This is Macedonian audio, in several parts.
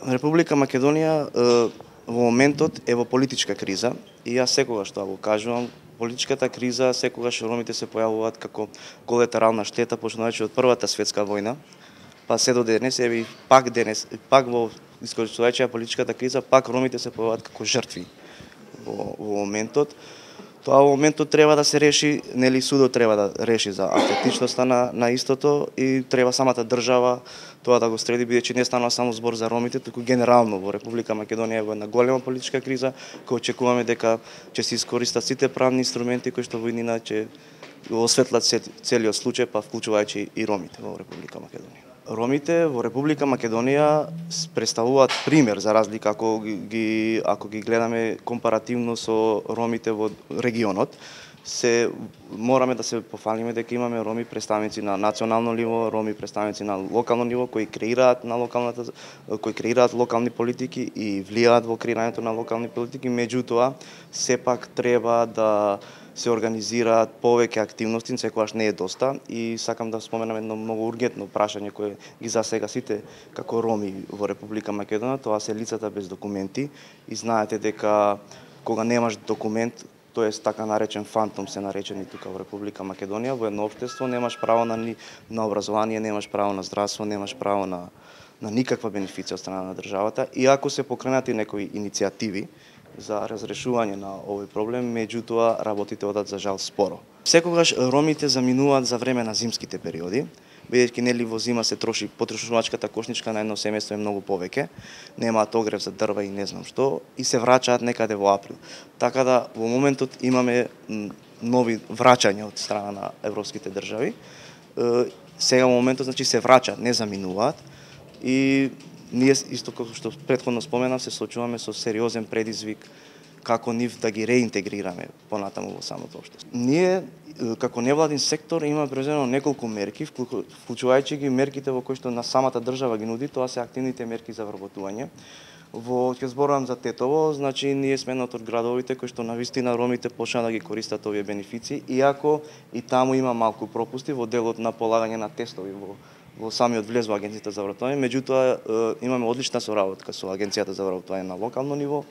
Република Македонија во моментот е во политичка криза и јас секогаш тоа го кажувам. Политичката криза секогаш ромите се појавуваат како колатерална штета, почнувајќи од Првата светска војна, па се до денес, и пак во искористувајќи политичката криза, пак ромите се појавуваат како жртви во моментот. Тоа во моментот треба да се реши, нели судот треба да реши за автентичноста на истото и треба самата држава тоа да го среди, бидејќи не станува само збор за ромите, туку генерално во Република Македонија е во една голема политичка криза, кој очекуваме дека ќе се искористат сите правни инструменти кои што во иднина ќе осветлат целиот случај, па вклучувајќи и ромите во Република Македонија. Ромите во Република Македонија представуваат пример, за разлика ако ги гледаме компаративно со ромите во регионот. Мораме да се пофалиме дека имаме роми представници на национално ниво, роми представници на локално ниво кои креираат локални политики и влијаат во креирањето на локални политики, меѓутоа сепак треба да се организираат повеќе активности, секогаш не е доста, и сакам да споменам едно многу ургентно прашање кое ги засега сите како роми во Република Македонија, тоа се лицата без документи, и знаете дека кога немаш документ, тоест така наречен фантом се наречени тука во Република Македонија, во едно општество немаш право на образование, немаш право на здравство, немаш право на никаква бенефиција од страна на државата, и ако се покренати некои иницијативи за разрешување на овој проблем, меѓутоа работите одат за жал споро. Секогаш ромите заминуваат за време на зимските периоди, бидејќи нели во зима се троши потрошувачката кошничка на едно семејство е многу повеќе, немаат огрев за дрва и не знам што, и се враќаат некаде во април. Така да во моментот имаме нови враќања од страна на европските држави. Сега во моментот значи се враќаат, не заминуваат, и ние исто како што претходно споменав се соочуваме со сериозен предизвик како нив да ги реинтегрираме понатаму во самото општество. Ние како невладин сектор имаме презено неколку мерки, вклучувајќи ги мерките во кои што на самата држава ги нуди, тоа се активните мерки за вработување. Ќе зборувам за Тетово, значи ние сме едно од градовите кои што навистина ромите почна да ги користат овие бенефиции, иако и таму има малку пропусти во делот на полагање на тестови во самиот влез во Агенцијата за вработување, меѓутоа имаме одлична соработка со Агенцијата за вработување на локално ниво,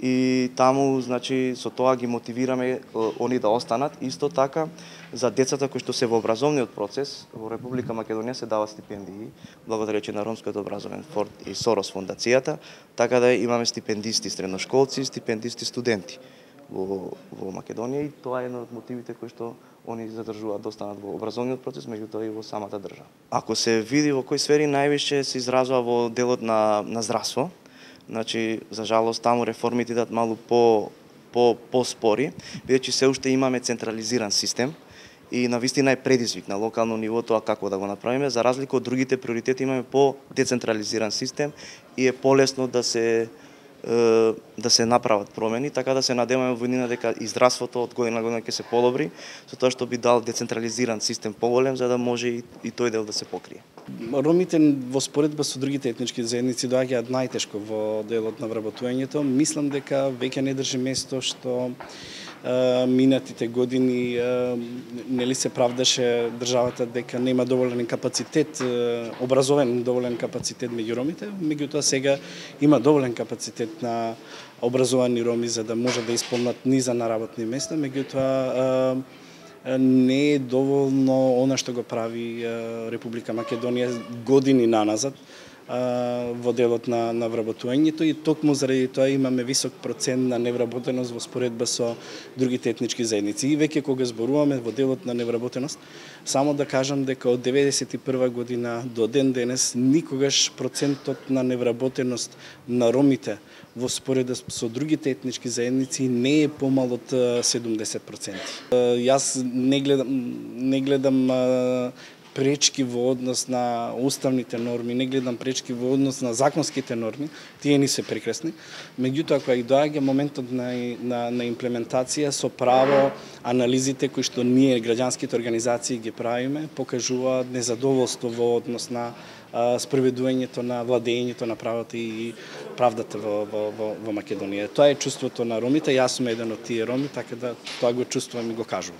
и таму значи со тоа ги мотивираме они да останат. Исто така за децата кои што се во образовниот процес во Република Македонија се даваат стипендии благодарејќи на Ромскиот образовен фонд и Сорос фондацијата, така да имаме стипендисти средношколци, стипендисти студенти во Македонија, и тоа е еден од мотивите кои што они задржуваат да останат во образовниот процес, меѓутоа и во самата држава. Ако се види во кои сфери највише се изразува во делот на здравство, значи за жалост таму реформите идат малку по-спори, бидејќи се уште имаме централизиран систем и навистина е предизвик на локално ниво тоа како да го направиме, за разлика од другите приоритети имаме по-децентрализиран систем и е полесно да се направат промени, така да се надеваме во иднина дека и здравството од година на година ќе се подобри, со тоа што би дал децентрализиран систем поголем за да може и тој дел да се покрие. Ромите во споредба со другите етнички заедници доаѓаат најтешко во делот на вработувањето. Мислам дека веќе не држи место што минатите години нели се правдаше државата дека нема доволен капацитет, образовен доволен капацитет меѓу ромите, меѓутоа сега има доволен капацитет на образовани роми за да може да исполнат низа на работни места, меѓутоа не е доволно она што го прави Република Македонија години наназад во делот на вработувањето, и токму заради тоа имаме висок процент на невработеност во споредба со другите етнички заедници. И веќе кога зборуваме во делот на невработеност, само да кажам дека од 1991 година до ден денес никогаш процентот на невработеност на ромите во споредба со другите етнички заедници не е помал од 70%. Јас не гледам пречки во однос на уставните норми, не гледам пречки во однос на законските норми, тие ни се прекрасни. Меѓутоа, кога доаѓа моментот на имплементација, со право анализите кои што ние, граѓанските организации, ги правиме, покажуваат незадоволство во однос на спроведувањето на владењето на правото и правдата во Македонија. Тоа е чувството на ромите, јас сум еден од тие роми, така да тоа го чувствувам и го кажувам.